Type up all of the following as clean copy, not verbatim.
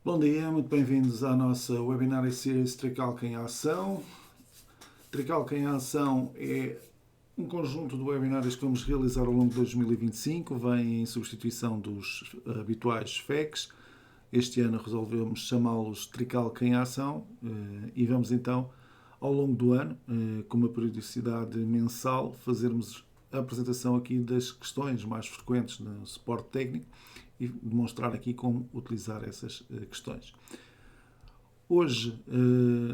Bom dia, muito bem-vindos à nossa Webinar Series Tricalc em Ação. Tricalc em Ação é um conjunto de webinários que vamos realizar ao longo de 2025, vem em substituição dos habituais FECs. Este ano resolvemos chamá-los Tricalc em Ação e vamos então, ao longo do ano, com uma periodicidade mensal, fazermos a apresentação aqui das questões mais frequentes no suporte técnico e demonstrar aqui como utilizar essas questões. Hoje,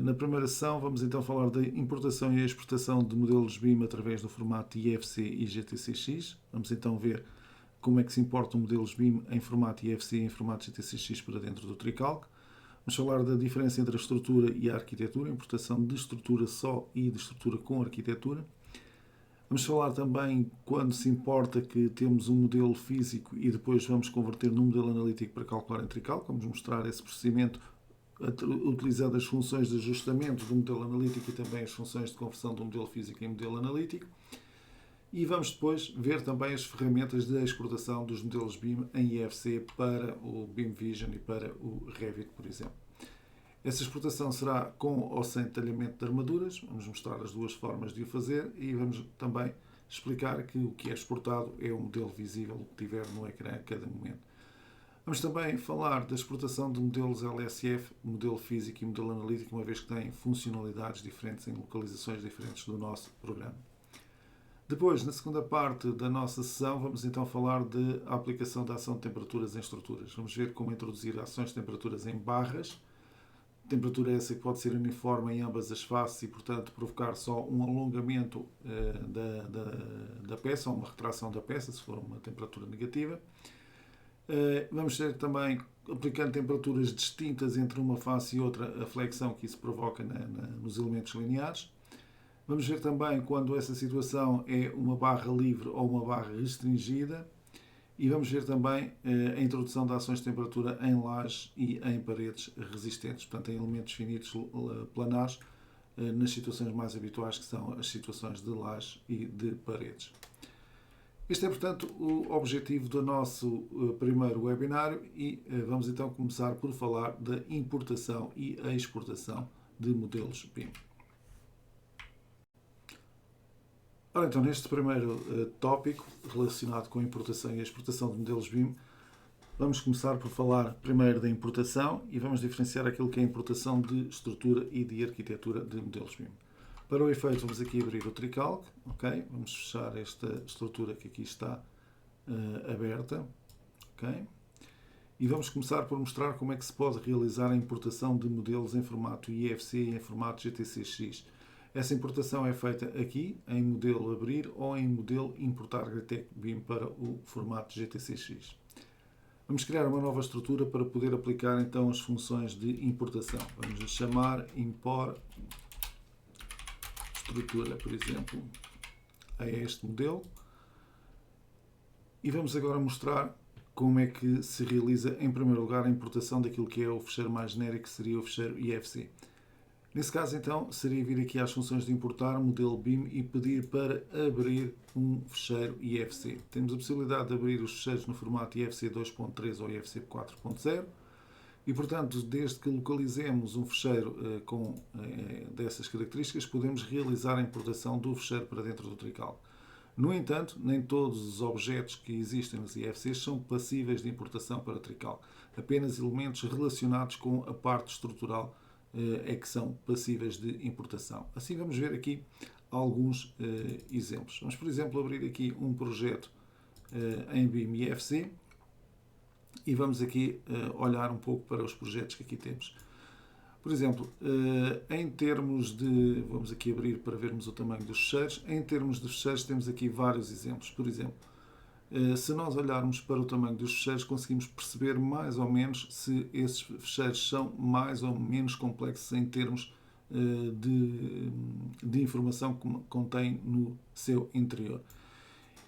na primeira sessão, vamos então falar da importação e exportação de modelos BIM através do formato IFC e GTCX. Vamos então ver como é que se importam modelos BIM em formato IFC e em formato GTCX para dentro do Tricalc. Vamos falar da diferença entre a estrutura e a arquitetura, importação de estrutura só e de estrutura com arquitetura. Vamos falar também quando se importa que temos um modelo físico e depois vamos converter num modelo analítico para calcular em Tricalc. Vamos mostrar esse procedimento utilizando as funções de ajustamento do modelo analítico e também as funções de conversão do modelo físico em modelo analítico. E vamos depois ver também as ferramentas de exportação dos modelos BIM em IFC para o BIM Vision e para o Revit, por exemplo. Essa exportação será com ou sem detalhamento de armaduras. Vamos mostrar as duas formas de o fazer e vamos também explicar que o que é exportado é o modelo visível que tiver no ecrã a cada momento. Vamos também falar da exportação de modelos LSF, modelo físico e modelo analítico, uma vez que têm funcionalidades diferentes em localizações diferentes do nosso programa. Depois, na segunda parte da nossa sessão, vamos então falar de aplicação da ação de temperaturas em estruturas. Vamos ver como introduzir ações de temperaturas em barras. Temperatura essa que pode ser uniforme em ambas as faces e, portanto, provocar só um alongamento da peça ou uma retração da peça, se for uma temperatura negativa. Vamos ter também, aplicando temperaturas distintas entre uma face e outra, a flexão que isso provoca nos elementos lineares. Vamos ver também quando essa situação é uma barra livre ou uma barra restringida. E vamos ver também a introdução de ações de temperatura em lajes e em paredes resistentes, portanto em elementos finitos planares, nas situações mais habituais que são as situações de lajes e de paredes. Este é, portanto, o objetivo do nosso primeiro webinário e vamos então começar por falar da importação e a exportação de modelos BIM. Ora, então, neste primeiro tópico, relacionado com a importação e a exportação de modelos BIM, vamos começar por falar primeiro da importação e vamos diferenciar aquilo que é a importação de estrutura e de arquitetura de modelos BIM. Para o efeito, vamos aqui abrir o Tricalc, ok? Vamos fechar esta estrutura que aqui está aberta, ok? E vamos começar por mostrar como é que se pode realizar a importação de modelos em formato IFC e em formato GTCX. Essa importação é feita aqui, em modelo abrir ou em modelo importar Gratec BIM para o formato GTCX. Vamos criar uma nova estrutura para poder aplicar então as funções de importação. Vamos lhe chamar import estrutura, por exemplo, a este modelo. E vamos agora mostrar como é que se realiza, em primeiro lugar, a importação daquilo que é o fecheiro mais genérico, que seria o fecheiro IFC. Nesse caso, então, seria vir aqui às funções de importar modelo BIM e pedir para abrir um fecheiro IFC. Temos a possibilidade de abrir os fecheiros no formato IFC 2.3 ou IFC 4.0 e, portanto, desde que localizemos um fecheiro dessas características, podemos realizar a importação do fecheiro para dentro do Tricalc. No entanto, nem todos os objetos que existem nos IFCs são passíveis de importação para Tricalc. Apenas elementos relacionados com a parte estrutural é que são passíveis de importação. Assim vamos ver aqui alguns exemplos. Vamos, por exemplo, abrir aqui um projeto em BIM IFC e vamos aqui olhar um pouco para os projetos que aqui temos. Por exemplo, em termos de... Vamos aqui abrir para vermos o tamanho dos fecheiros. Em termos de fecheiros temos aqui vários exemplos. Por exemplo, se nós olharmos para o tamanho dos fecheiros, conseguimos perceber mais ou menos se esses fecheiros são mais ou menos complexos em termos de informação que contém no seu interior.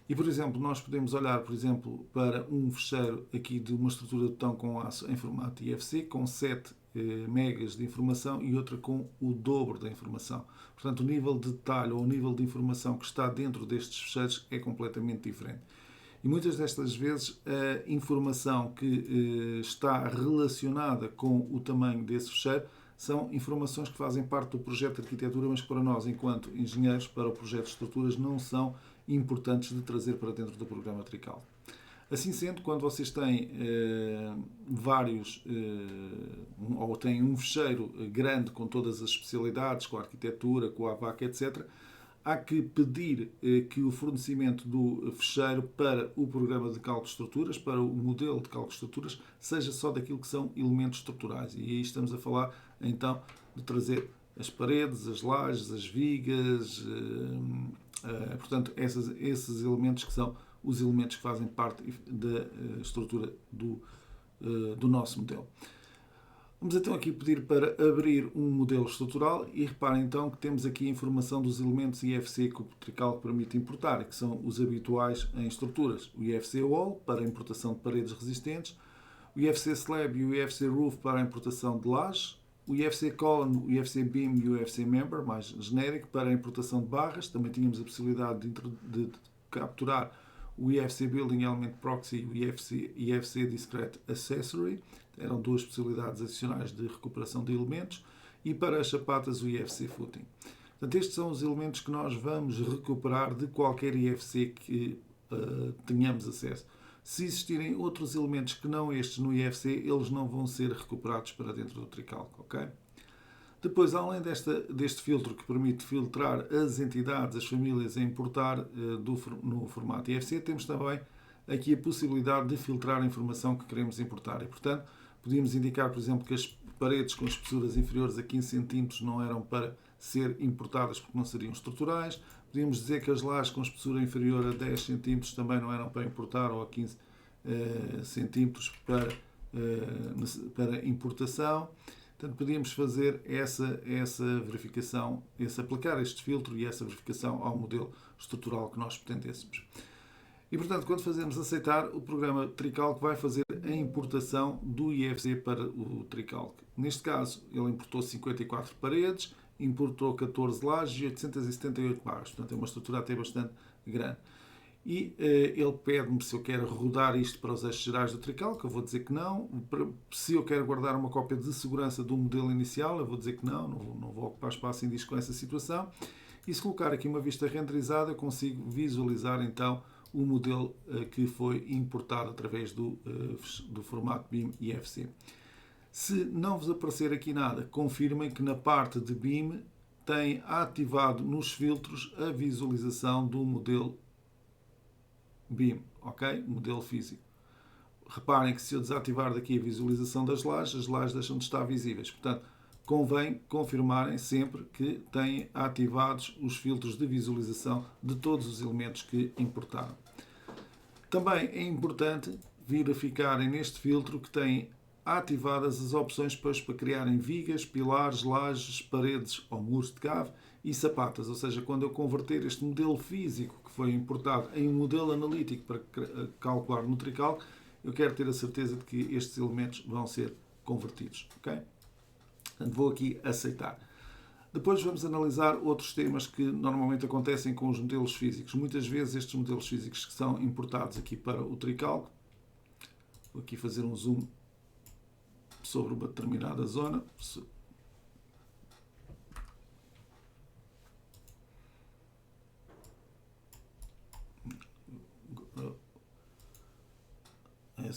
E, por exemplo, nós podemos olhar, por exemplo, para um fecheiro aqui de uma estrutura de betão com aço em formato IFC, com 7 megas de informação e outra com o dobro da informação. Portanto, o nível de detalhe ou o nível de informação que está dentro destes fecheiros é completamente diferente. E muitas destas vezes a informação que está relacionada com o tamanho desse fecheiro são informações que fazem parte do projeto de arquitetura, mas que para nós, enquanto engenheiros, para o projeto de estruturas, não são importantes de trazer para dentro do programa Trical. Assim sendo, quando vocês têm ou têm um fecheiro grande com todas as especialidades, com a arquitetura, com a AVAC, etc., há que pedir que o fornecimento do fecheiro para o programa de cálculo de estruturas, para o modelo de cálculo de estruturas, seja só daquilo que são elementos estruturais. E aí estamos a falar, então, de trazer as paredes, as lajes, as vigas, portanto, esses elementos que são os elementos que fazem parte da estrutura do nosso modelo. Vamos então aqui pedir para abrir um modelo estrutural e reparem então que temos aqui a informação dos elementos IFC que o Trical permite importar, que são os habituais em estruturas. O IFC Wall para a importação de paredes resistentes, o IFC Slab e o IFC Roof para a importação de lajes, o IFC Column, o IFC Beam e o IFC Member, mais genérico, para a importação de barras. Também tínhamos a possibilidade de capturar o IFC Building Element Proxy e o IFC Discrete Accessory. Eram duas possibilidades adicionais de recuperação de elementos. E para as sapatas, o IFC Footing. Portanto, estes são os elementos que nós vamos recuperar de qualquer IFC que tenhamos acesso. Se existirem outros elementos que não estes no IFC, eles não vão ser recuperados para dentro do Tricalc, ok? Depois, além deste filtro que permite filtrar as entidades, as famílias a importar no formato IFC, temos também aqui a possibilidade de filtrar a informação que queremos importar. E, portanto, podíamos indicar, por exemplo, que as paredes com espessuras inferiores a 15 cm não eram para ser importadas porque não seriam estruturais. Podíamos dizer que as lajes com espessura inferior a 10 cm também não eram para importar, ou a 15 cm para importação. Portanto, podíamos fazer essa verificação, aplicar este filtro e essa verificação ao modelo estrutural que nós pretendêssemos. E, portanto, quando fazemos aceitar, o programa Tricalc vai fazer a importação do IFC para o Tricalc. Neste caso, ele importou 54 paredes, importou 14 lajes e 878 barras. Portanto, é uma estrutura até bastante grande. E ele pede-me se eu quero rodar isto para os eixos gerais do Tricalc, eu vou dizer que não. Se eu quero guardar uma cópia de segurança do modelo inicial, eu vou dizer que não vou ocupar espaço em disco com essa situação. E se colocar aqui uma vista renderizada, eu consigo visualizar então o modelo que foi importado através do formato BIM IFC. Se não vos aparecer aqui nada, confirmem que na parte de BIM tem ativado nos filtros a visualização do modelo BIM, ok? Modelo físico. Reparem que se eu desativar daqui a visualização das lajes, as lajes deixam de estar visíveis. Portanto, convém confirmarem sempre que têm ativados os filtros de visualização de todos os elementos que importaram. Também é importante verificarem neste filtro que têm ativadas as opções para criarem vigas, pilares, lajes, paredes ou muros de cave e sapatas. Ou seja, quando eu converter este modelo físico que foi importado em um modelo analítico para calcular no Tricalc, eu quero ter a certeza de que estes elementos vão ser convertidos. Okay? Portanto, vou aqui aceitar. Depois vamos analisar outros temas que normalmente acontecem com os modelos físicos. Muitas vezes estes modelos físicos que são importados aqui para o Tricalc, vou aqui fazer um zoom sobre uma determinada zona.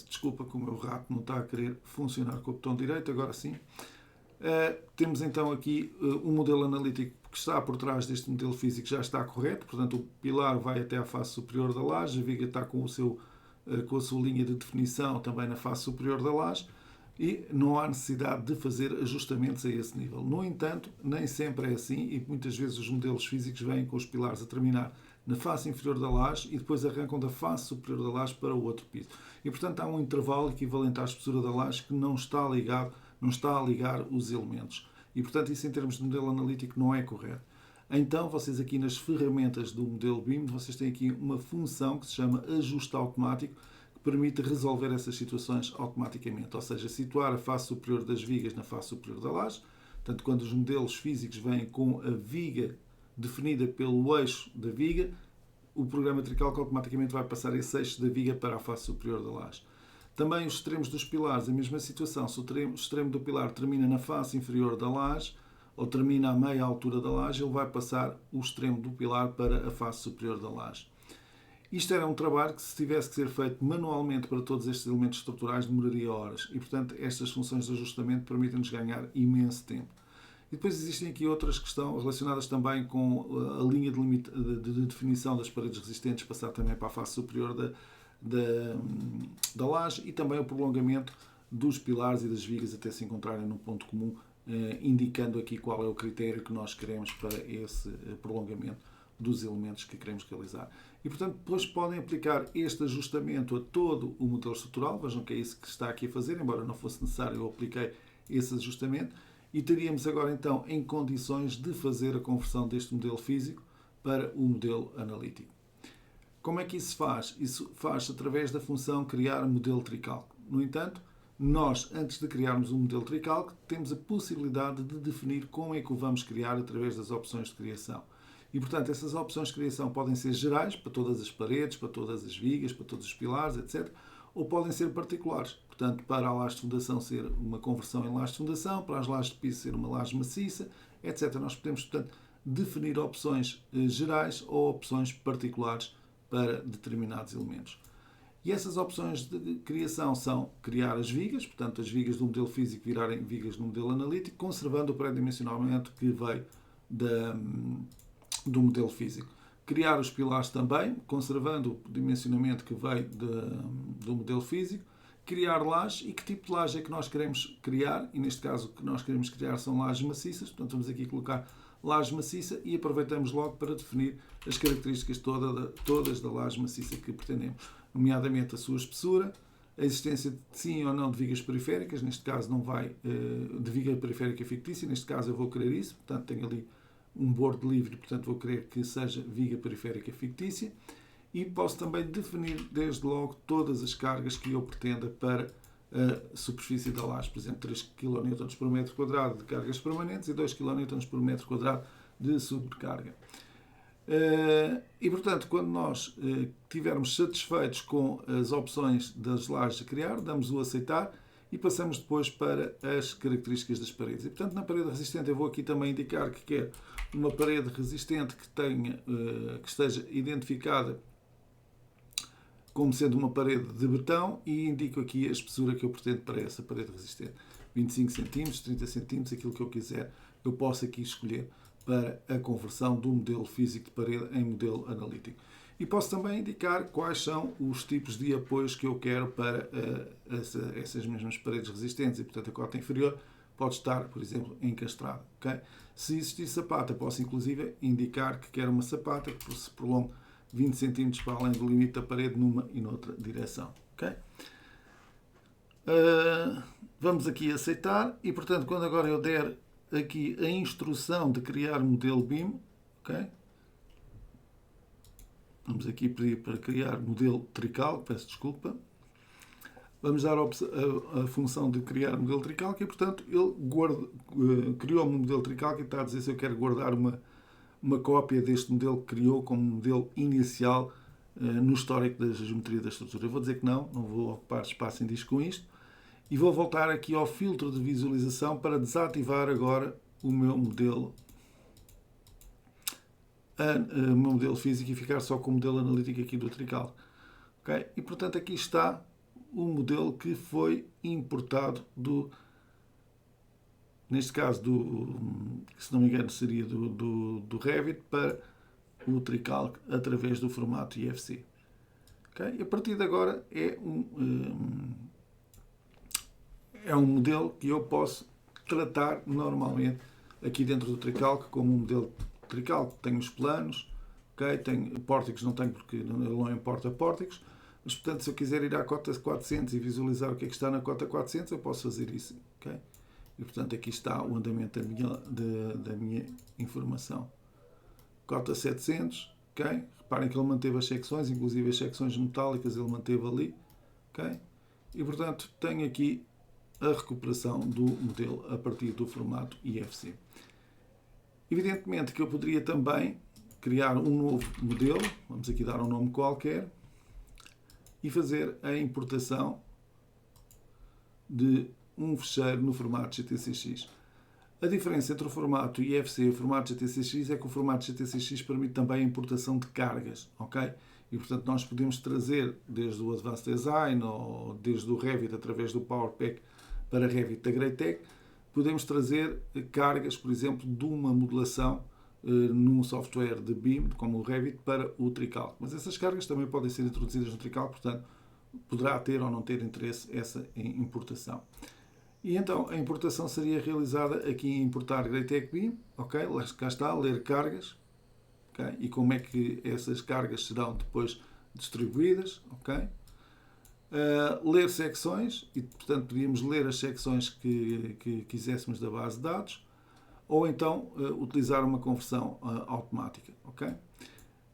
Desculpa que o meu rato não está a querer funcionar com o botão direito, agora sim. Temos então aqui um modelo analítico que está por trás deste modelo físico, já está correto, portanto o pilar vai até à face superior da laje, a viga está com a sua linha de definição também na face superior da laje e não há necessidade de fazer ajustamentos a esse nível. No entanto, nem sempre é assim e muitas vezes os modelos físicos vêm com os pilares a terminar na face inferior da laje e depois arrancam da face superior da laje para o outro piso. E portanto há um intervalo equivalente à espessura da laje que não está ligado, não está a ligar os elementos. E, portanto, isso em termos de modelo analítico não é correto. Então, vocês aqui nas ferramentas do modelo BIM, vocês têm aqui uma função que se chama ajuste automático, que permite resolver essas situações automaticamente. Ou seja, situar a face superior das vigas na face superior da laje. Portanto, quando os modelos físicos vêm com a viga definida pelo eixo da viga, o programa Tricalc automaticamente vai passar esse eixo da viga para a face superior da laje. Também os extremos dos pilares, a mesma situação. Se o extremo do pilar termina na face inferior da laje, ou termina a meia altura da laje, ele vai passar o extremo do pilar para a face superior da laje. Isto era um trabalho que, se tivesse que ser feito manualmente para todos estes elementos estruturais, demoraria horas. E, portanto, estas funções de ajustamento permitem-nos ganhar imenso tempo. E depois existem aqui outras que estão relacionadas também com a linha de definição das paredes resistentes, passar também para a face superior da laje, e também o prolongamento dos pilares e das vigas até se encontrarem num ponto comum, indicando aqui qual é o critério que nós queremos para esse prolongamento dos elementos que queremos realizar. E, portanto, depois podem aplicar este ajustamento a todo o modelo estrutural. Vejam que é isso que está aqui a fazer, embora não fosse necessário, eu apliquei esse ajustamento. E teríamos agora, então, em condições de fazer a conversão deste modelo físico para o modelo analítico. Como é que isso se faz? Isso faz através da função criar modelo Tricalc. No entanto, nós, antes de criarmos um modelo Tricalc, temos a possibilidade de definir como é que o vamos criar através das opções de criação. E, portanto, essas opções de criação podem ser gerais, para todas as paredes, para todas as vigas, para todos os pilares, etc. Ou podem ser particulares. Portanto, para a laje de fundação ser uma conversão em laje de fundação, para as lajes de piso ser uma laje maciça, etc. Nós podemos, portanto, definir opções gerais ou opções particulares para determinados elementos. E essas opções de criação são criar as vigas, portanto, as vigas do modelo físico virarem vigas no modelo analítico, conservando o pré-dimensionamento que veio do modelo físico. Criar os pilares também, conservando o dimensionamento que veio do modelo físico. Criar lajes, e que tipo de laje é que nós queremos criar, e neste caso o que nós queremos criar são lajes maciças, portanto vamos aqui colocar laje maciça e aproveitamos logo para definir as características todas da laje maciça que pretendemos, nomeadamente a sua espessura, a existência de sim ou não de vigas periféricas, neste caso não vai de viga periférica fictícia, neste caso eu vou querer isso, portanto tenho ali um bordo livre, portanto vou querer que seja viga periférica fictícia, e posso também definir desde logo todas as cargas que eu pretenda para a superfície da laje, por exemplo, 3 kN por metro quadrado de cargas permanentes e 2 kN por metro quadrado de sobrecarga. E, portanto, quando nós estivermos satisfeitos com as opções das lajes a criar, damos o aceitar e passamos depois para as características das paredes. E, portanto, na parede resistente eu vou aqui também indicar que quero uma parede resistente que esteja identificada como sendo uma parede de betão, e indico aqui a espessura que eu pretendo para essa parede resistente. 25 cm, 30 cm, aquilo que eu quiser, eu posso aqui escolher para a conversão do modelo físico de parede em modelo analítico. E posso também indicar quais são os tipos de apoios que eu quero para essas mesmas paredes resistentes, e, portanto, a cota inferior pode estar, por exemplo, encastrada. Okay? Se existir sapata, posso inclusive indicar que quero uma sapata que se prolongue 20 cm para além do limite da parede numa e noutra direção. Okay? Vamos aqui aceitar, e, portanto, quando agora eu der aqui a instrução de criar modelo BIM, okay? Vamos aqui pedir para criar modelo Tricalc, peço desculpa. Vamos dar a função de criar modelo Tricalc e, portanto, ele criou-me um modelo Tricalc e está a dizer se eu quero guardar uma cópia deste modelo que criou como modelo inicial no histórico da geometria da estrutura. Eu vou dizer que não vou ocupar espaço em disco com isto, e vou voltar aqui ao filtro de visualização para desativar agora o meu modelo físico e ficar só com o modelo analítico aqui do Tricalc. Okay? E, portanto, aqui está o modelo que foi importado neste caso, se não me engano, seria do Revit para o Tricalc através do formato IFC. Okay? E a partir de agora é um modelo que eu posso tratar normalmente aqui dentro do Tricalc como um modelo Tricalc. Tenho os planos, okay? Tenho pórticos, não tenho porque ele não importa pórticos, mas, portanto, se eu quiser ir à cota 400 e visualizar o que é que está na cota 400, eu posso fazer isso. Okay? E, portanto, aqui está o andamento da minha informação. Cota 700, ok? Reparem que ele manteve as secções, inclusive as secções metálicas ele manteve ali, ok? E, portanto, tenho aqui a recuperação do modelo a partir do formato IFC. Evidentemente que eu poderia também criar um novo modelo, vamos aqui dar um nome qualquer, e fazer a importação de um fecheiro no formato GTCX. A diferença entre o formato IFC e o formato GTCX é que o formato GTCX permite também a importação de cargas, ok? E, portanto, nós podemos trazer desde o Advanced Design ou desde o Revit através do PowerPack para Revit da Greatech, podemos trazer cargas, por exemplo, de uma modelação num software de BIM, como o Revit, para o Tricalc. Mas essas cargas também podem ser introduzidas no Tricalc, portanto, poderá ter ou não ter interesse essa importação. E então, a importação seria realizada aqui em importar Greatech BIM, ok? Cá está, ler cargas, okay? E como é que essas cargas serão depois distribuídas, ok? Ler secções, e portanto podíamos ler as secções que quiséssemos da base de dados, ou então utilizar uma conversão automática, ok?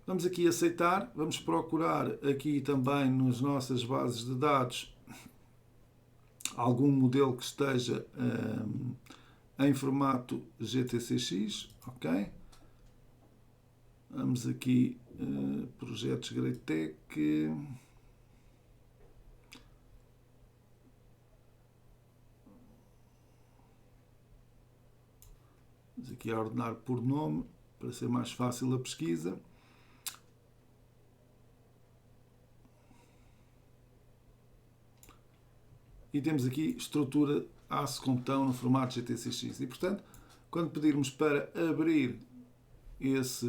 Vamos aqui aceitar, vamos procurar aqui também nas nossas bases de dados algum modelo que esteja em formato GTCX, ok? Vamos aqui, projetos Greatech. Vamos aqui a ordenar por nome, para ser mais fácil a pesquisa. E temos aqui estrutura aço com botão no formato GTCX. E, portanto, quando pedirmos para abrir esse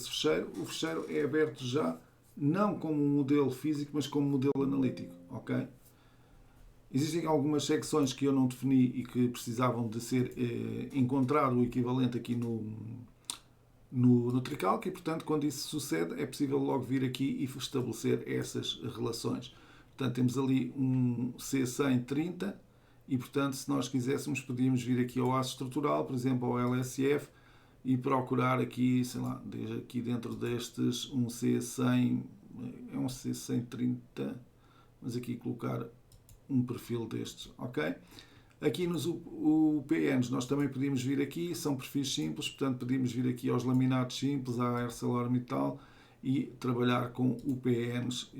fecheiro, o fecheiro é aberto já, não como um modelo físico, mas como modelo analítico, ok? Existem algumas secções que eu não defini e que precisavam de ser encontrado o equivalente aqui no Tricalc, e, portanto, quando isso sucede, é possível logo vir aqui e estabelecer essas relações. Portanto, temos ali um C130 e, portanto, se nós quiséssemos, podíamos vir aqui ao aço estrutural, por exemplo, ao LSF, e procurar aqui, sei lá, aqui dentro destes, um C100, é um C130, mas aqui colocar um perfil destes, ok? Aqui nos UPNs nós também podíamos vir aqui, são perfis simples, portanto podíamos vir aqui aos laminados simples, à ArcelorMittal, e trabalhar com UPNs.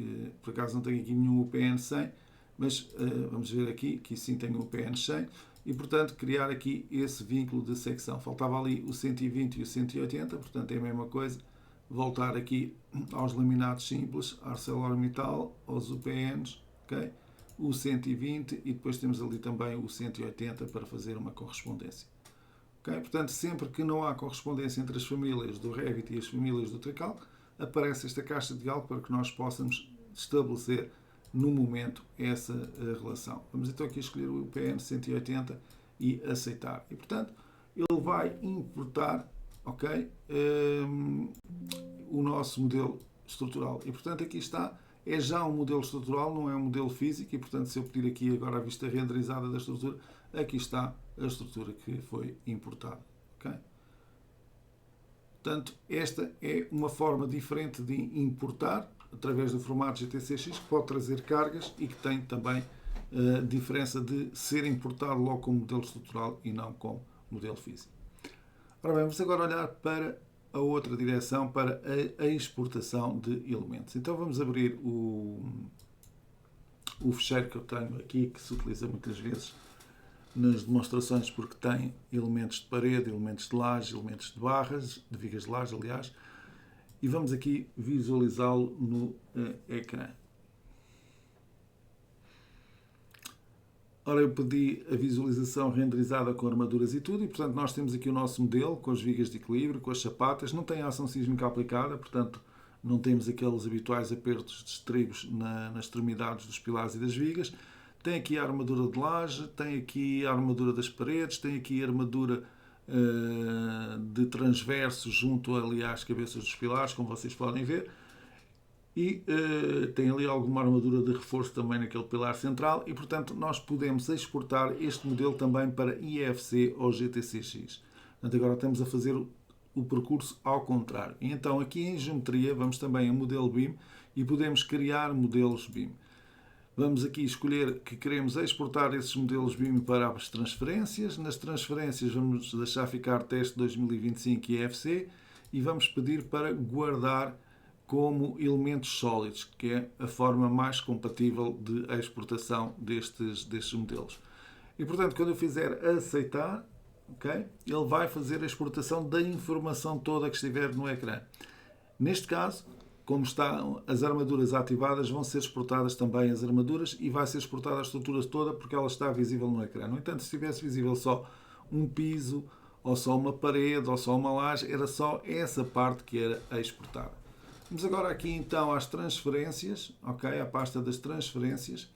Por acaso não tenho aqui nenhum UPN 100, mas vamos ver aqui, que sim tenho um UPN 100, e portanto criar aqui esse vínculo de secção. Faltava ali o 120 e o 180, portanto é a mesma coisa. Voltar aqui aos laminados simples, ArcelorMittal, aos UPNs, ok? O 120 e depois temos ali também o 180 para fazer uma correspondência. Okay? Portanto, sempre que não há correspondência entre as famílias do Revit e as famílias do Tricalc, aparece esta caixa de diálogo para que nós possamos estabelecer no momento essa relação. Vamos então aqui escolher o UPN 180 e aceitar. E portanto, ele vai importar, ok, o nosso modelo estrutural. E portanto aqui está, é já um modelo estrutural, não é um modelo físico, e portanto se eu pedir aqui agora a vista renderizada da estrutura, aqui está a estrutura que foi importada. Okay? Portanto, esta é uma forma diferente de importar, através do formato GTCX, que pode trazer cargas e que tem também a diferença de ser importado logo como modelo estrutural e não como modelo físico. Ora bem, vamos agora olhar para a outra direção, para a exportação de elementos. Então vamos abrir o fecheiro que eu tenho aqui, que se utiliza muitas vezes nas demonstrações porque tem elementos de parede, elementos de laje, elementos de barras, de vigas de laje, aliás, e vamos aqui visualizá-lo no ecrã. Ora, eu pedi a visualização renderizada com armaduras e tudo, e portanto nós temos aqui o nosso modelo com as vigas de equilíbrio, com as sapatas, não tem ação sísmica aplicada, portanto não temos aqueles habituais apertos de estribos nas extremidades dos pilares e das vigas. Tem aqui a armadura de laje, tem aqui a armadura das paredes, tem aqui a armadura de transverso junto ali às cabeças dos pilares, como vocês podem ver. E tem ali alguma armadura de reforço também naquele pilar central e, portanto, nós podemos exportar este modelo também para IFC ou GTCX. Portanto, agora estamos a fazer o percurso ao contrário. E então, aqui em geometria, vamos também a modelo BIM e podemos criar modelos BIM. Vamos aqui escolher que queremos exportar esses modelos BIM para as transferências. Nas transferências vamos deixar ficar teste 2025 e IFC e vamos pedir para guardar como elementos sólidos, que é a forma mais compatível de exportação destes modelos. E, portanto, quando eu fizer aceitar, okay, ele vai fazer a exportação da informação toda que estiver no ecrã. Neste caso, como estão as armaduras ativadas, vão ser exportadas também as armaduras e vai ser exportada a estrutura toda porque ela está visível no ecrã. No entanto, se estivesse visível só um piso, ou só uma parede, ou só uma laje, era só essa parte que era exportada. Vamos agora aqui então às transferências, ok? À pasta das transferências,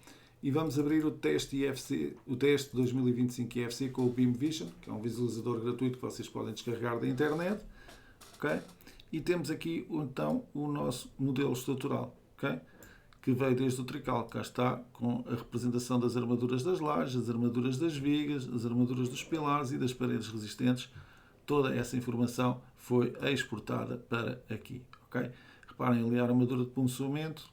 e vamos abrir o teste IFC, o teste 2025 IFC com o Beam Vision, que é um visualizador gratuito que vocês podem descarregar da internet, ok? E temos aqui então o nosso modelo estrutural, ok? Que veio desde o Trical, cá está, com a representação das armaduras das lajes, as armaduras das vigas, as armaduras dos pilares e das paredes resistentes. Toda essa informação foi exportada para aqui, ok? Reparem ali a armadura de punçamento,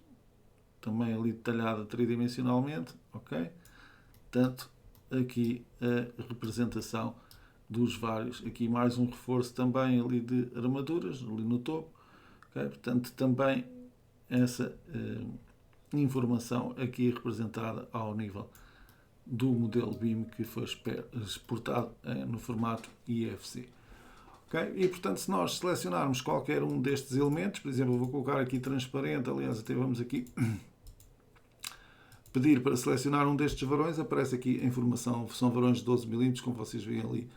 também ali detalhada tridimensionalmente, ok? Tanto aqui a representação dos vários, aqui mais um reforço também ali de armaduras, ali no topo, ok? Portanto, também essa informação aqui representada ao nível do modelo BIM que foi exportado no formato IFC. Okay? E, portanto, se nós selecionarmos qualquer um destes elementos, por exemplo, eu vou colocar aqui transparente, aliás, até vamos aqui pedir para selecionar um destes varões, aparece aqui a informação, são varões de 12 mm, como vocês veem ali,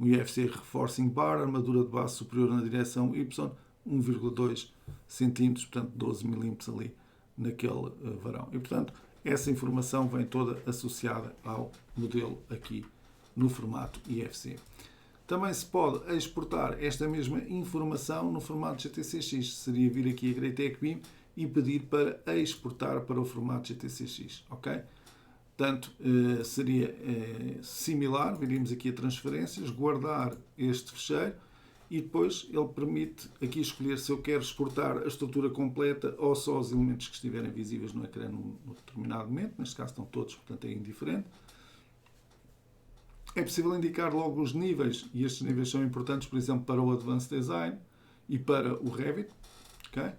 o IFC Reforcing Bar, armadura de base superior na direção Y, 1,2 cm, portanto 12 mm ali naquele varão. E, portanto, essa informação vem toda associada ao modelo aqui no formato IFC. Também se pode exportar esta mesma informação no formato GTCX. Seria vir aqui a Greatech BIM e pedir para exportar para o formato GTCX. Ok? Portanto, seria similar. Viríamos aqui a transferências, guardar este fecheiro e depois ele permite aqui escolher se eu quero exportar a estrutura completa ou só os elementos que estiverem visíveis no ecrã num determinado momento. Neste caso estão todos, portanto é indiferente. É possível indicar logo os níveis, e estes níveis são importantes, por exemplo, para o Advanced Design e para o Revit. Okay?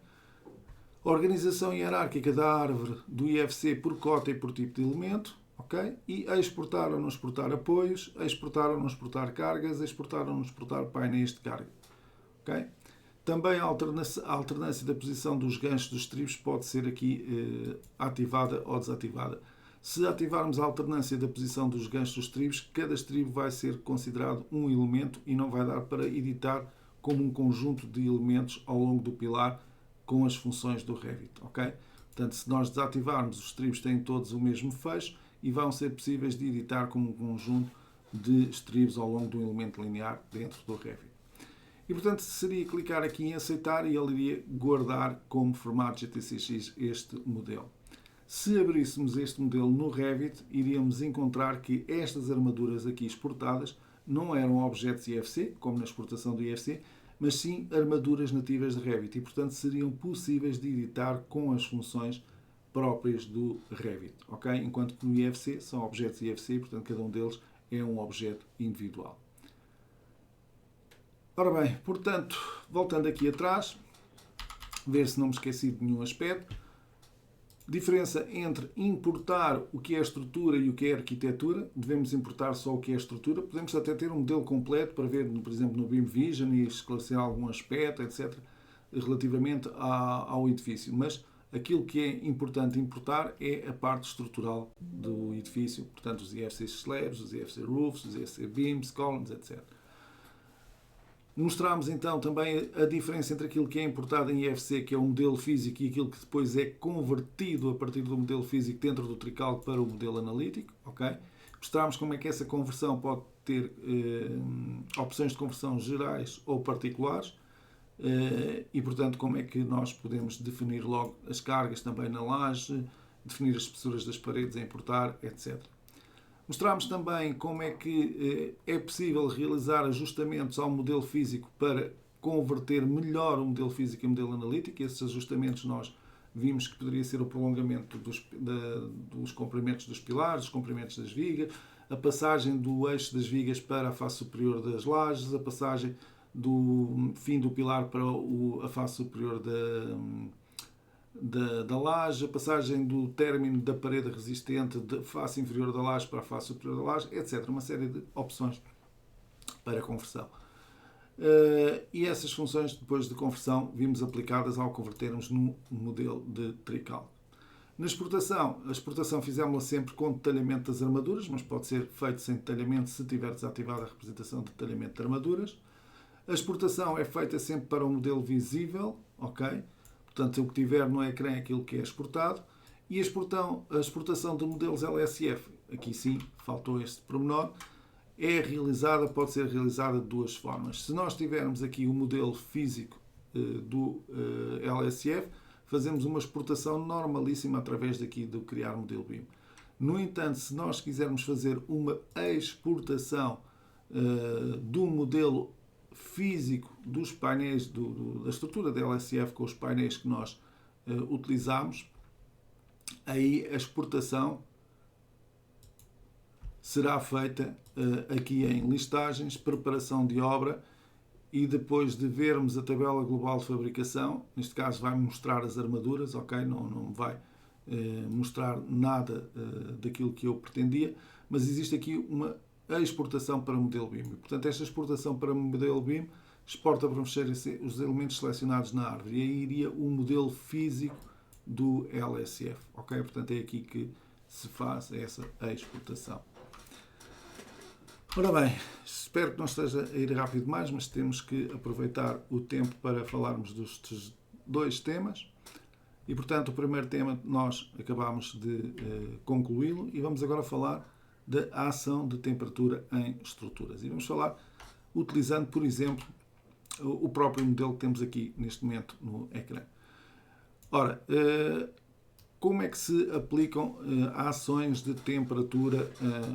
A organização hierárquica da árvore do IFC por cota e por tipo de elemento. Okay? E exportar ou não exportar apoios, exportar ou não exportar cargas, exportar ou não exportar painéis de carga. Okay? Também a alternância da posição dos ganchos dos estribos pode ser aqui ativada ou desativada. Se ativarmos a alternância da posição dos ganchos dos estribos, cada estribo vai ser considerado um elemento e não vai dar para editar como um conjunto de elementos ao longo do pilar com as funções do Revit. Okay? Portanto, se nós desativarmos, os estribos têm todos o mesmo fecho e vão ser possíveis de editar como um conjunto de estribos ao longo de um elemento linear dentro do Revit. E, portanto, seria clicar aqui em aceitar e ele iria guardar como formato GTCX este modelo. Se abríssemos este modelo no Revit, iríamos encontrar que estas armaduras aqui exportadas não eram objetos IFC, como na exportação do IFC, mas sim armaduras nativas de Revit e, portanto, seriam possíveis de editar com as funções próprias do Revit. Okay? Enquanto que no IFC são objetos IFC, portanto, cada um deles é um objeto individual. Ora bem, portanto, voltando aqui atrás, ver se não me esqueci de nenhum aspecto. Diferença entre importar o que é estrutura e o que é arquitetura. Devemos importar só o que é estrutura. Podemos até ter um modelo completo para ver, por exemplo, no Beam Vision e esclarecer algum aspecto, etc., relativamente ao edifício. Mas aquilo que é importante importar é a parte estrutural do edifício. Portanto, os IFC slabs, os IFC roofs, os IFC beams, columns, etc. Mostramos então também a diferença entre aquilo que é importado em IFC, que é o modelo físico, e aquilo que depois é convertido a partir do modelo físico dentro do Trical para o modelo analítico. Okay? Mostramos como é que essa conversão pode ter opções de conversão gerais ou particulares e, portanto, como é que nós podemos definir logo as cargas também na laje, definir as espessuras das paredes a importar, etc. Mostramos também como é que é possível realizar ajustamentos ao modelo físico para converter melhor o modelo físico em modelo analítico. E esses ajustamentos nós vimos que poderia ser o prolongamento dos comprimentos dos pilares, dos comprimentos das vigas, a passagem do eixo das vigas para a face superior das lajes, a passagem do fim do pilar para a face superior da laje, a passagem do término da parede resistente da face inferior da laje para a face superior da laje, etc. Uma série de opções para conversão. E essas funções, depois de conversão, vimos aplicadas ao convertermos no modelo de tricalque. Na exportação, a exportação fizemos-la sempre com detalhamento das armaduras, mas pode ser feito sem detalhamento se tiver desativada a representação de detalhamento de armaduras. A exportação é feita sempre para o modelo visível, ok? Portanto, o que tiver no ecrã é aquilo que é exportado. E a exportação de modelos LSF, aqui sim, faltou este pormenor, pode ser realizada de duas formas. Se nós tivermos aqui o modelo físico do LSF, fazemos uma exportação normalíssima através daqui do criar modelo BIM. No entanto, se nós quisermos fazer uma exportação do modelo físico dos painéis, da estrutura da LSF com os painéis que nós utilizamos, aí a exportação será feita aqui em listagens, preparação de obra, e depois de vermos a tabela global de fabricação, neste caso vai mostrar as armaduras, ok? Não vai mostrar nada daquilo que eu pretendia, mas existe aqui uma exportação para modelo BIM. E, portanto, esta exportação para modelo BIM exporta para mexer os elementos selecionados na árvore. E aí iria o modelo físico do LSF, ok? Portanto, é aqui que se faz essa exportação. Ora bem, espero que não esteja a ir rápido demais, mas temos que aproveitar o tempo para falarmos destes dois temas. E, portanto, o primeiro tema nós acabámos de concluí-lo e vamos agora falar da ação de temperatura em estruturas. E vamos falar utilizando, por exemplo, o próprio modelo que temos aqui neste momento no ecrã. Ora, como é que se aplicam ações de temperatura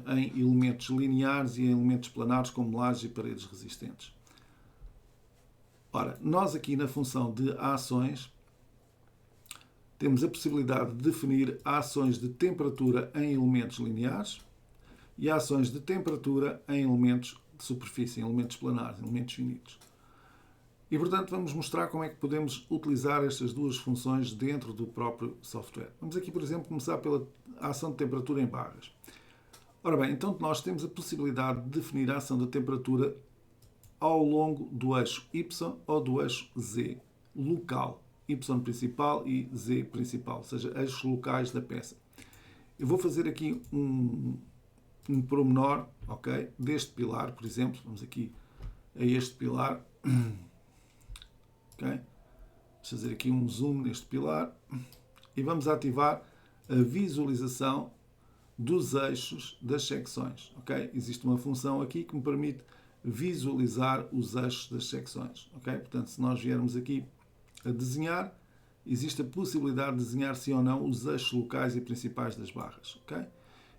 em elementos lineares e em elementos planares como lajes e paredes resistentes? Ora, nós aqui na função de ações temos a possibilidade de definir ações de temperatura em elementos lineares e ações de temperatura em elementos de superfície, em elementos planares, em elementos finitos. E, portanto, vamos mostrar como é que podemos utilizar estas duas funções dentro do próprio software. Vamos aqui, por exemplo, começar pela ação de temperatura em barras. Ora bem, então nós temos a possibilidade de definir a ação de temperatura ao longo do eixo Y ou do eixo Z, local. Y principal e Z principal, ou seja, eixos locais da peça. Eu vou fazer aqui um pormenor, ok, deste pilar, por exemplo. Vamos aqui a este pilar. Okay. Vamos fazer aqui um zoom neste pilar e vamos ativar a visualização dos eixos das secções. Okay? Existe uma função aqui que me permite visualizar os eixos das secções. Okay? Portanto, se nós viermos aqui a desenhar, existe a possibilidade de desenhar sim ou não os eixos locais e principais das barras. Okay?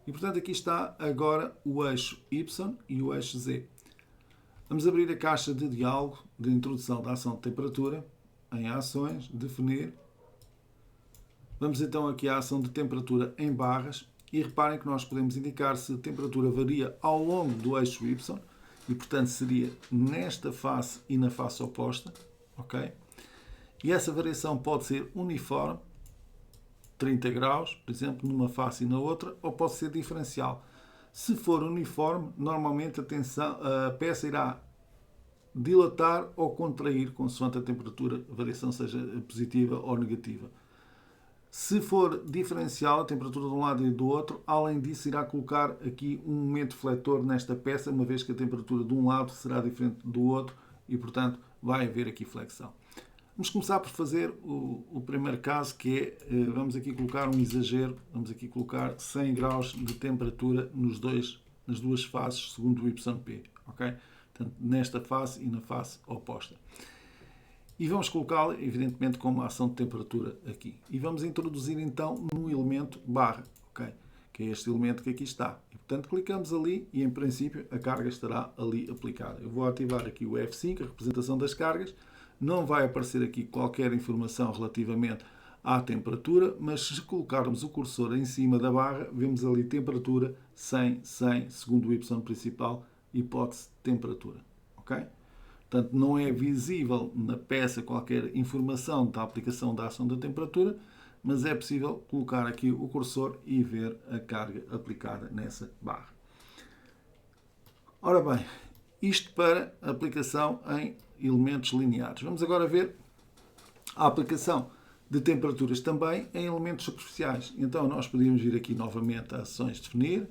E, portanto, aqui está agora o eixo Y e o eixo Z. Vamos abrir a caixa de diálogo de introdução da ação de temperatura, em ações, definir. Vamos então aqui à ação de temperatura em barras e reparem que nós podemos indicar se a temperatura varia ao longo do eixo Y e, portanto, seria nesta face e na face oposta, ok? E essa variação pode ser uniforme, 30 graus, por exemplo, numa face e na outra, ou pode ser diferencial. Se for uniforme, normalmente a peça irá dilatar ou contrair, consoante a temperatura, a variação seja positiva ou negativa. Se for diferencial, a temperatura de um lado e do outro, além disso, irá colocar aqui um momento fletor nesta peça, uma vez que a temperatura de um lado será diferente do outro e, portanto, vai haver aqui flexão. Vamos começar por fazer o primeiro caso, que é, vamos aqui colocar um exagero, vamos aqui colocar 100 graus de temperatura nas duas faces, segundo o YP, ok? Portanto, nesta face e na face oposta. E vamos colocá-lo, evidentemente, como ação de temperatura aqui. E vamos introduzir, então, no elemento barra, ok? Que é este elemento que aqui está. E, portanto, clicamos ali e, em princípio, a carga estará ali aplicada. Eu vou ativar aqui o F5, a representação das cargas. Não vai aparecer aqui qualquer informação relativamente à temperatura, mas se colocarmos o cursor em cima da barra, vemos ali temperatura 100, 100, segundo o Y principal, hipótese de temperatura. Ok? Portanto, não é visível na peça qualquer informação da aplicação da ação da temperatura, mas é possível colocar aqui o cursor e ver a carga aplicada nessa barra. Ora bem, isto para aplicação em elementos lineares. Vamos agora ver a aplicação de temperaturas também em elementos superficiais. Então, nós podíamos vir aqui novamente a ações de definir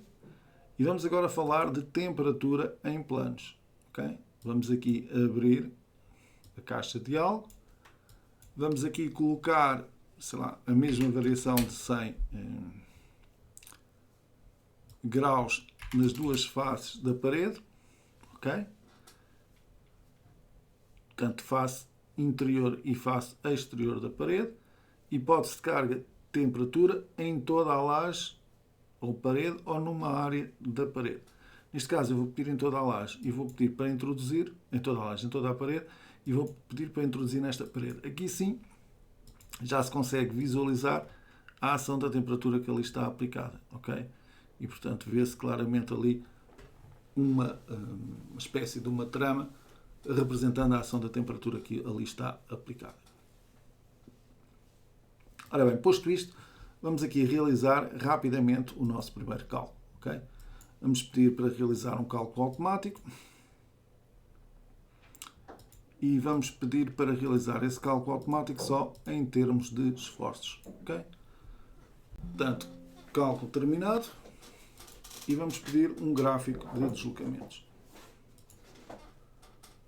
e vamos agora falar de temperatura em planos. Okay? Vamos aqui abrir a caixa de diálogo. Vamos aqui colocar, sei lá, a mesma variação de 100 graus nas duas faces da parede. Ok? Portanto, face interior e face exterior da parede. Hipótese de carga, temperatura em toda a laje ou parede ou numa área da parede. Neste caso, eu vou pedir em toda a laje e vou pedir para introduzir, em toda a laje, em toda a parede, e vou pedir para introduzir nesta parede. Aqui sim, já se consegue visualizar a ação da temperatura que ali está aplicada. Ok? E, portanto, vê-se claramente ali uma espécie de uma trama representando a ação da temperatura que ali está aplicada. Ora bem, posto isto, vamos aqui realizar rapidamente o nosso primeiro cálculo. Okay? Vamos pedir para realizar um cálculo automático e vamos pedir para realizar esse cálculo automático só em termos de esforços. Okay? Portanto, cálculo terminado e vamos pedir um gráfico de deslocamentos.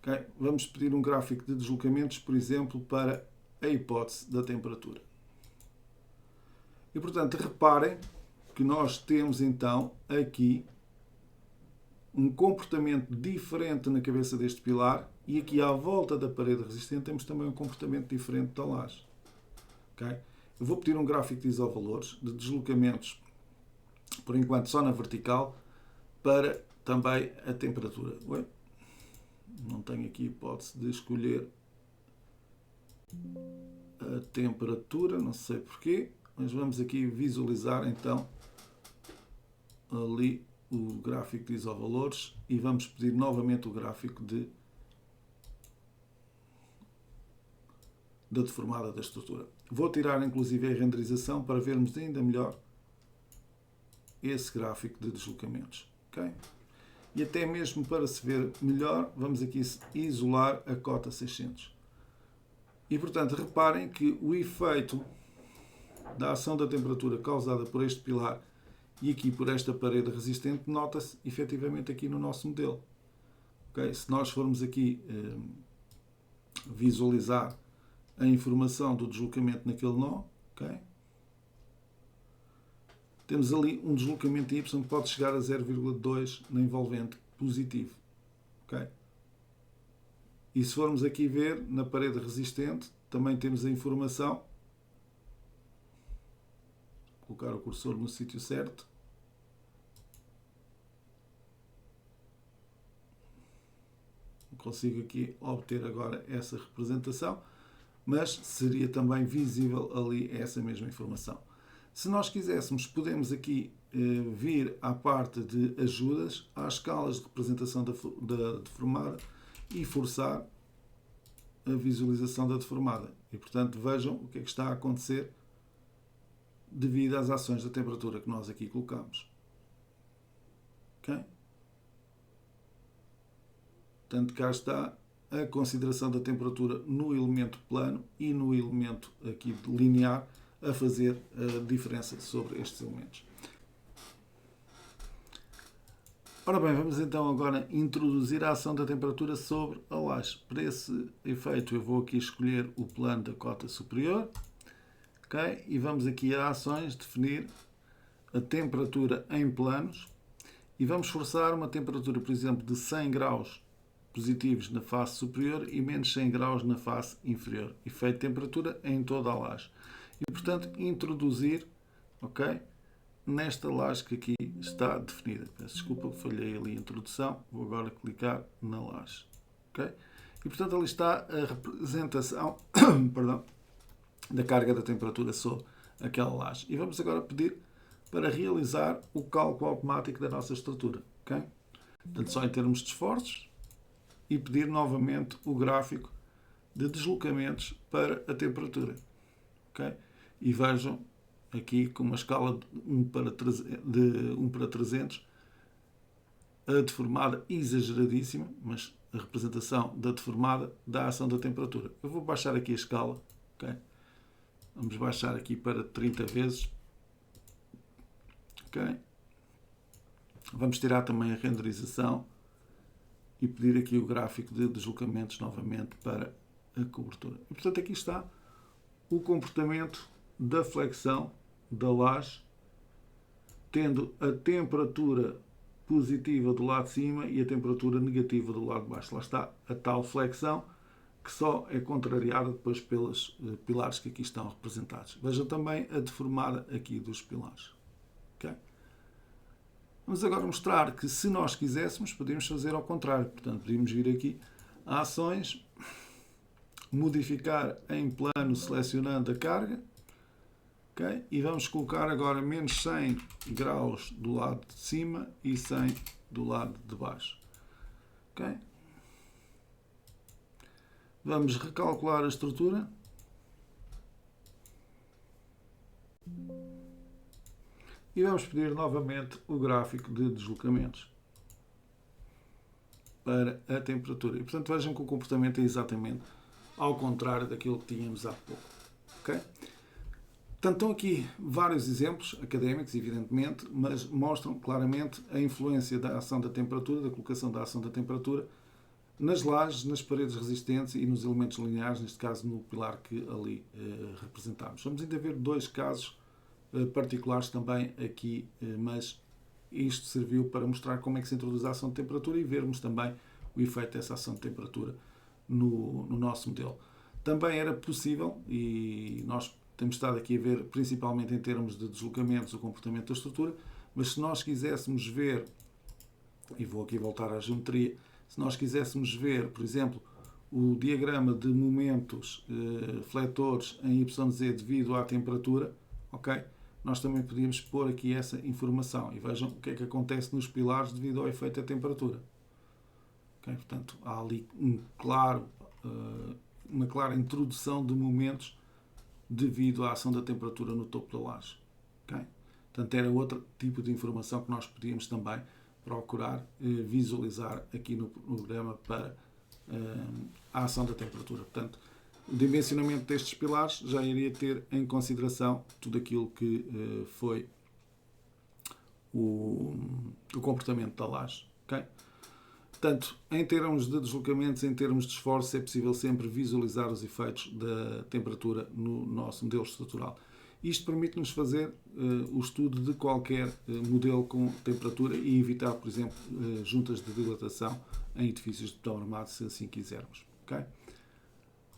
Okay? Vamos pedir um gráfico de deslocamentos, por exemplo, para a hipótese da temperatura. E, portanto, reparem que nós temos então aqui um comportamento diferente na cabeça deste pilar e aqui à volta da parede resistente temos também um comportamento diferente da laje. Okay? Eu vou pedir um gráfico de isovalores, de deslocamentos, por enquanto só na vertical, para também a temperatura. Ué? Não tenho aqui hipótese de escolher a temperatura, não sei porquê, mas vamos aqui visualizar então ali o gráfico de isovalores e vamos pedir novamente o gráfico da deformada da estrutura. Vou tirar inclusive a renderização para vermos ainda melhor esse gráfico de deslocamentos. Okay? E até mesmo para se ver melhor, vamos aqui isolar a cota 600. E portanto, reparem que o efeito da ação da temperatura causada por este pilar e aqui por esta parede resistente nota-se efetivamente aqui no nosso modelo. Okay? Se nós formos aqui visualizar a informação do deslocamento naquele nó, okay? Temos ali um deslocamento Y que pode chegar a 0,2 na envolvente positivo. Okay? E se formos aqui ver na parede resistente, também temos a informação. Vou colocar o cursor no sítio certo. Consigo aqui obter agora essa representação, mas seria também visível ali essa mesma informação. Se nós quiséssemos, podemos aqui vir à parte de ajudas, às escalas de representação da deformada e forçar a visualização da deformada. E, portanto, vejam o que é que está a acontecer devido às ações da temperatura que nós aqui colocamos. Ok? Portanto, cá está a consideração da temperatura no elemento plano e no elemento aqui linear a fazer a diferença sobre estes elementos. Ora bem, vamos então agora introduzir a ação da temperatura sobre a laje. Para esse efeito eu vou aqui escolher o plano da cota superior, okay? E vamos aqui a ações, definir a temperatura em planos e vamos forçar uma temperatura, por exemplo, de 100 graus positivos na face superior e menos 100 graus na face inferior. Efeito de temperatura em toda a laje. E, portanto, introduzir, ok, nesta laje que aqui está definida. Peço desculpa, falhei ali a introdução. Vou agora clicar na laje. Okay? E, portanto, ali está a representação perdão, da carga da temperatura sobre aquela laje. E vamos agora pedir para realizar o cálculo automático da nossa estrutura. Okay? Portanto, só em termos de esforços. e pedir novamente o gráfico de deslocamentos para a temperatura. Okay? E vejam aqui com uma escala de 1 para 300, a deformada exageradíssima, mas a representação da deformada da ação da temperatura. Eu vou baixar aqui a escala. Okay? Vamos baixar aqui para 30 vezes. Okay? Vamos tirar também a renderização e pedir aqui o gráfico de deslocamentos novamente para a cobertura. E, portanto, aqui está o comportamento da flexão da laje, tendo a temperatura positiva do lado de cima e a temperatura negativa do lado de baixo. Lá está a tal flexão que só é contrariada depois pelos pilares que aqui estão representados. Vejam também a deformada aqui dos pilares. Okay? Vamos agora mostrar que, se nós quiséssemos, podemos fazer ao contrário. Portanto, podemos vir aqui a ações, modificar em plano selecionando a carga. Okay? E vamos colocar agora menos 100 graus do lado de cima e 100 do lado de baixo. Okay? Vamos recalcular a estrutura. E vamos pedir novamente o gráfico de deslocamentos para a temperatura. E, portanto, vejam que o comportamento é exatamente ao contrário daquilo que tínhamos há pouco. Okay? Portanto, estão aqui vários exemplos académicos, evidentemente, mas mostram claramente a influência da ação da temperatura, da colocação da ação da temperatura, nas lajes, nas paredes resistentes e nos elementos lineares, neste caso no pilar que ali representamos. Vamos ainda ver dois casos particulares também aqui, mas isto serviu para mostrar como é que se introduz a ação de temperatura e vermos também o efeito dessa ação de temperatura no nosso modelo. Também era possível, e nós temos estado aqui a ver principalmente em termos de deslocamentos o comportamento da estrutura, mas se nós quiséssemos ver, e vou aqui voltar à geometria, se nós quiséssemos ver, por exemplo, o diagrama de momentos fletores em YZ devido à temperatura, ok? Nós também podíamos pôr aqui essa informação e vejam o que é que acontece nos pilares devido ao efeito da temperatura. Okay? Portanto, há ali uma clara introdução de momentos devido à ação da temperatura no topo da laje. Okay? Portanto, era outro tipo de informação que nós podíamos também procurar visualizar aqui no programa para a ação da temperatura. Portanto, o dimensionamento destes pilares já iria ter em consideração tudo aquilo que foi o comportamento da laje. Okay? Portanto, em termos de deslocamentos, em termos de esforço, é possível sempre visualizar os efeitos da temperatura no nosso modelo estrutural. Isto permite-nos fazer o estudo de qualquer modelo com temperatura e evitar, por exemplo, juntas de dilatação em edifícios de betão armado, se assim quisermos. Okay?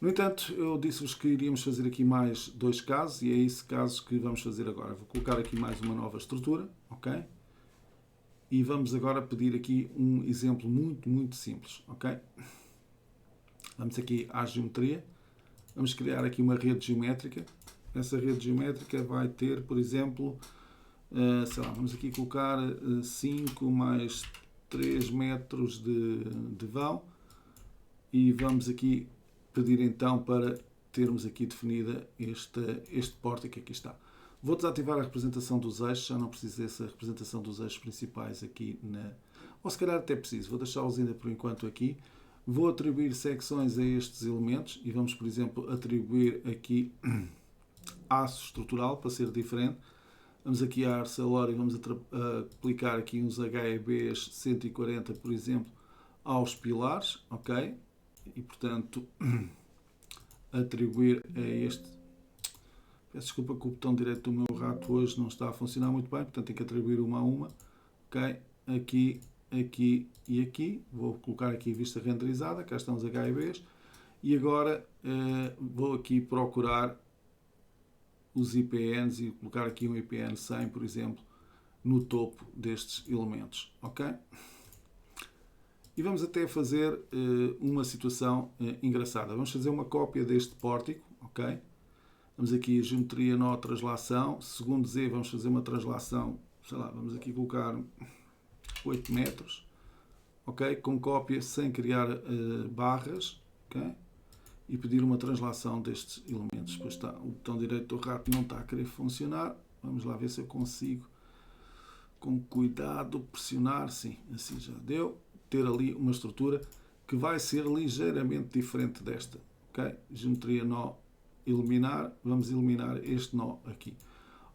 No entanto, eu disse-vos que iríamos fazer aqui mais dois casos e é esse caso que vamos fazer agora. Vou colocar aqui mais uma nova estrutura, ok? E vamos agora pedir aqui um exemplo muito simples, ok? Vamos aqui à geometria. Vamos criar aqui uma rede geométrica. Essa rede geométrica vai ter, por exemplo, sei lá, vamos aqui colocar 5 mais 3 metros de vão e vamos aqui pedir então para termos aqui definida este pórtico que aqui está. Vou desativar a representação dos eixos, já não preciso dessa representação dos eixos principais aqui ou se calhar até preciso, vou deixá-los ainda por enquanto aqui. Vou atribuir secções a estes elementos e vamos, por exemplo, atribuir aqui aço estrutural para ser diferente. Vamos aqui a Arcelor e vamos aplicar aqui uns HEBs 140, por exemplo, aos pilares, ok? E, portanto, atribuir a este... Peço desculpa que o botão direito do meu rato hoje não está a funcionar muito bem, portanto tenho que atribuir uma a uma, ok? Aqui, aqui e aqui. Vou colocar aqui a vista renderizada, cá estão os HEBs. E agora vou aqui procurar os IPNs e colocar aqui um IPN 100, por exemplo, no topo destes elementos, ok? E vamos até fazer uma situação engraçada. Vamos fazer uma cópia deste pórtico, ok? Vamos aqui a geometria, nó, translação. Segundo Z, vamos fazer uma translação, sei lá, vamos aqui colocar 8 metros, ok? Com cópia sem criar barras, ok? E pedir uma translação destes elementos. Depois está, o botão direito do rato não está a querer funcionar. Vamos lá ver se eu consigo, com cuidado, pressionar. Sim, assim já deu. Ter ali uma estrutura que vai ser ligeiramente diferente desta. Ok? Geometria nó eliminar. Vamos eliminar este nó aqui.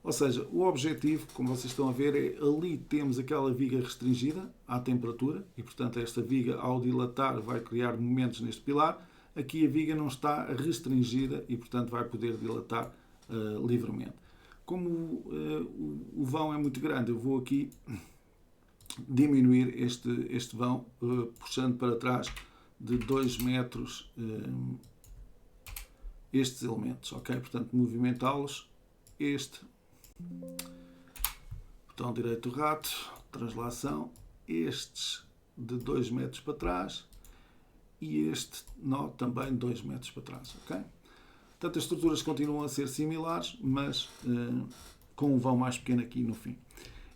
Ou seja, o objetivo, como vocês estão a ver, é ali temos aquela viga restringida à temperatura e, portanto, esta viga, ao dilatar, vai criar momentos neste pilar. Aqui a viga não está restringida e, portanto, vai poder dilatar livremente. Como o vão é muito grande, eu vou aqui diminuir este vão, puxando para trás de 2 metros estes elementos, ok? Portanto, movimentá-los, botão direito do rato, translação, estes de 2 metros para trás e este nó também 2 metros para trás, ok? Portanto, as estruturas continuam a ser similares, mas com um vão mais pequeno aqui no fim.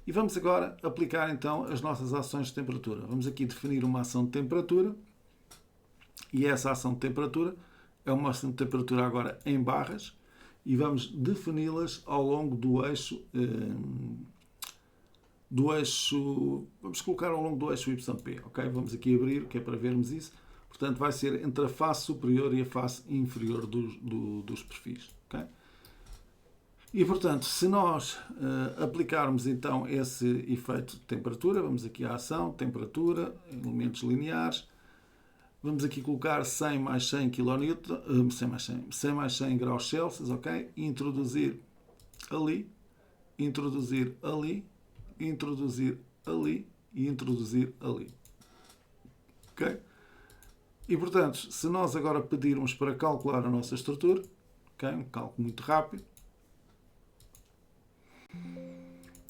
E vamos agora aplicar então as nossas ações de temperatura. Vamos aqui definir uma ação de temperatura e essa ação de temperatura é uma ação de temperatura agora em barras e vamos defini-las ao longo do eixo, vamos colocar ao longo do eixo YP, ok? Vamos aqui abrir, que é para vermos isso. Portanto, vai ser entre a face superior e a face inferior dos perfis, ok? E, portanto, se nós aplicarmos então esse efeito de temperatura, vamos aqui à ação, temperatura, elementos lineares, vamos aqui colocar 100 mais 100 kN, 100 mais 100 graus Celsius, ok? Introduzir ali, introduzir ali, introduzir ali e introduzir ali, ok? E, portanto, se nós agora pedirmos para calcular a nossa estrutura, ok? Um cálculo muito rápido,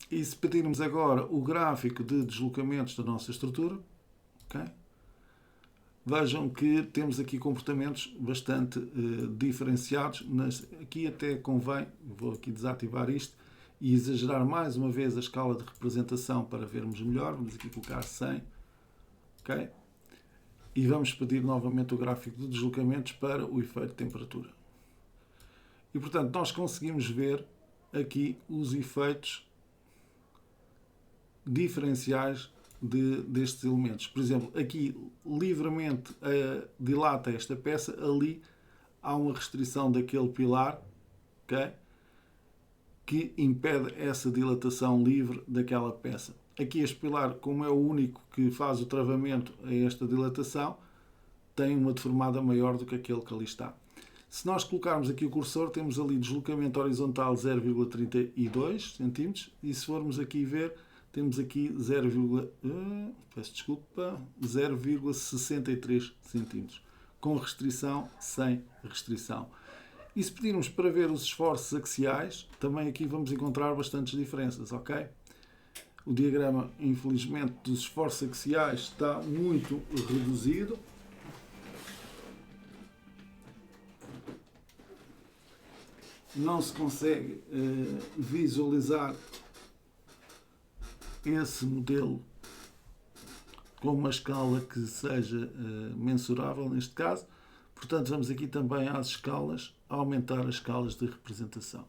e se pedirmos agora o gráfico de deslocamentos da nossa estrutura, ok? Vejam que temos aqui comportamentos bastante diferenciados. Aqui até convém, vou aqui desativar isto e exagerar mais uma vez a escala de representação para vermos melhor. Vamos aqui colocar 100, ok? E vamos pedir novamente o gráfico de deslocamentos para o efeito de temperatura. E, portanto, nós conseguimos ver aqui os efeitos diferenciais destes elementos. Por exemplo, aqui livremente dilata esta peça, ali há uma restrição daquele pilar, okay, que impede essa dilatação livre daquela peça. Aqui este pilar, como é o único que faz o travamento a esta dilatação, tem uma deformada maior do que aquele que ali está. Se nós colocarmos aqui o cursor, temos ali deslocamento horizontal 0,32 cm e se formos aqui ver, temos aqui 0,63 cm, com restrição, sem restrição. E se pedirmos para ver os esforços axiais, também aqui vamos encontrar bastantes diferenças, ok? O diagrama, infelizmente, dos esforços axiais está muito reduzido. Não se consegue visualizar esse modelo com uma escala que seja mensurável neste caso. Portanto, vamos aqui também às escalas, aumentar as escalas de representação.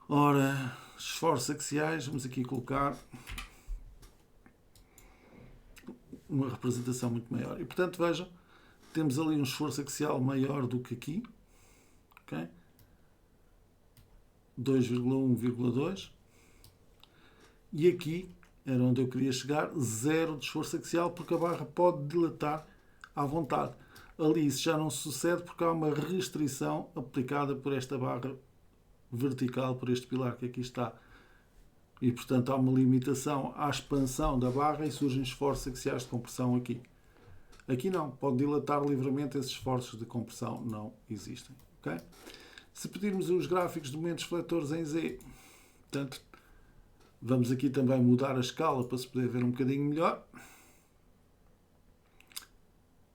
Ora, esforços axiais, vamos aqui colocar uma representação muito maior. E, portanto, vejam, temos ali um esforço axial maior do que aqui, ok? 2,1,2. E aqui, era onde eu queria chegar, 0 de esforço axial, porque a barra pode dilatar à vontade. Ali isso já não sucede porque há uma restrição aplicada por esta barra vertical, por este pilar que aqui está. E, portanto, há uma limitação à expansão da barra e surgem esforços axiais de compressão aqui. Aqui não, pode dilatar livremente, esses esforços de compressão não existem. Okay? Se pedirmos os gráficos de momentos fletores em Z, portanto, vamos aqui também mudar a escala para se poder ver um bocadinho melhor.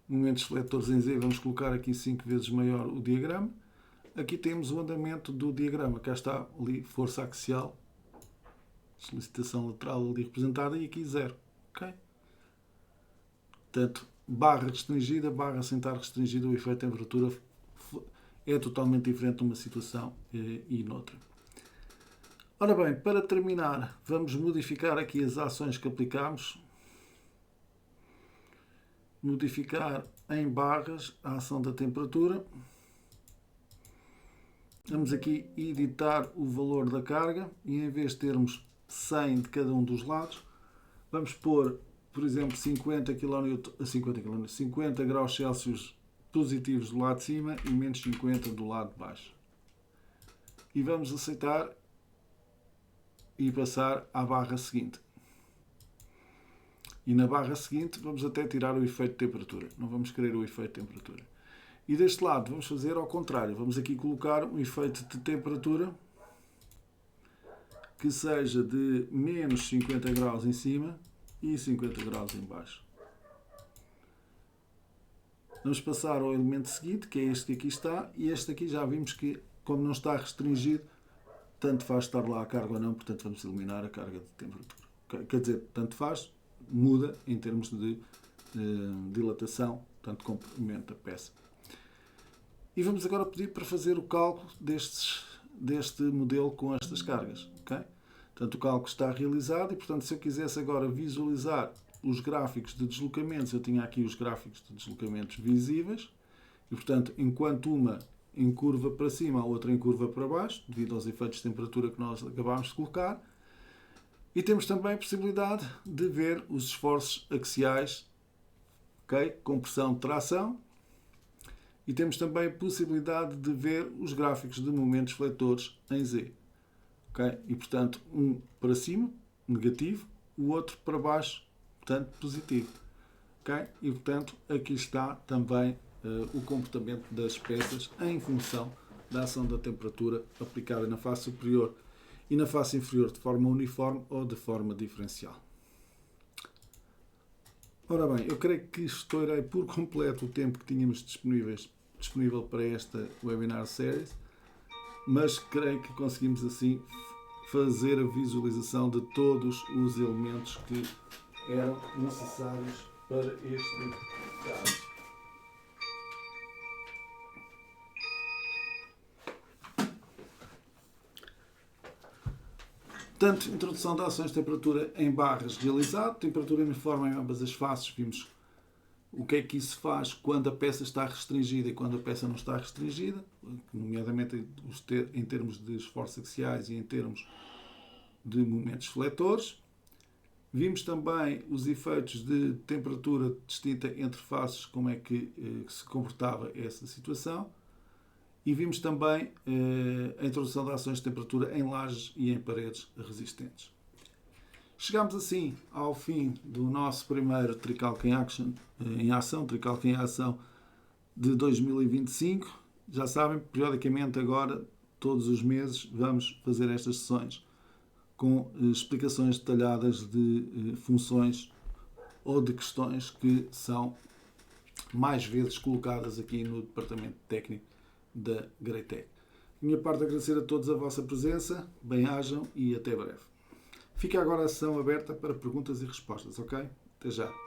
Momentos fletores em Z, vamos colocar aqui 5 vezes maior o diagrama. Aqui temos o andamento do diagrama. Cá está ali, força axial, solicitação lateral ali representada e aqui 0. Okay? Portanto, barra restringida, barra sem estar restringida, o efeito de temperatura é totalmente diferente numa situação e noutra. Ora bem, para terminar, vamos modificar aqui as ações que aplicamos. Modificar em barras a ação da temperatura. Vamos aqui editar o valor da carga e em vez de termos 100 de cada um dos lados, vamos pôr, por exemplo, 50 graus Celsius positivos do lado de cima e menos 50 do lado de baixo. E vamos aceitar e passar à barra seguinte. E na barra seguinte vamos até tirar o efeito de temperatura. Não vamos querer o efeito de temperatura. E deste lado vamos fazer ao contrário. Vamos aqui colocar um efeito de temperatura que seja de menos 50 graus em cima e 50 graus em baixo. Vamos passar ao elemento seguinte, que é este que aqui está. E este aqui já vimos que, como não está restringido, tanto faz estar lá a carga ou não, portanto vamos eliminar a carga de temperatura. Quer dizer, tanto faz, muda em termos de dilatação, portanto comprimento da peça. E vamos agora pedir para fazer o cálculo deste modelo com estas cargas. Okay? Portanto, o cálculo está realizado e, portanto, se eu quisesse agora visualizar os gráficos de deslocamentos, eu tinha aqui os gráficos de deslocamentos visíveis e, portanto, enquanto uma em curva para cima, a outra em curva para baixo, devido aos efeitos de temperatura que nós acabámos de colocar. E temos também a possibilidade de ver os esforços axiais, okay? Compressão, tração. E temos também a possibilidade de ver os gráficos de momentos fletores em Z. Okay? E, portanto, um para cima, negativo, o outro para baixo, portanto, positivo. Okay? E, portanto, aqui está também o comportamento das peças em função da ação da temperatura aplicada na face superior e na face inferior de forma uniforme ou de forma diferencial. Ora bem, eu creio que estourei por completo o tempo que tínhamos disponível para esta webinar series, mas creio que conseguimos assim fazer a visualização de todos os elementos que eram necessários para este caso. Portanto, introdução de ações de temperatura em barras realizado, temperatura uniforme em ambas as faces, vimos o que é que isso faz quando a peça está restringida e quando a peça não está restringida, nomeadamente em termos de esforços axiais e em termos de momentos fletores. Vimos também os efeitos de temperatura distinta entre faces, como é que se comportava essa situação. E vimos também a introdução de ações de temperatura em lajes e em paredes resistentes. Chegamos assim ao fim do nosso primeiro Tricalc em ação de 2025. Já sabem, periodicamente agora, todos os meses, vamos fazer estas sessões com explicações detalhadas de funções ou de questões que são mais vezes colocadas aqui no departamento técnico da Greitec. Da minha parte, agradecer a todos a vossa presença, bem-ajam e até breve. Fica agora a sessão aberta para perguntas e respostas, ok? Até já!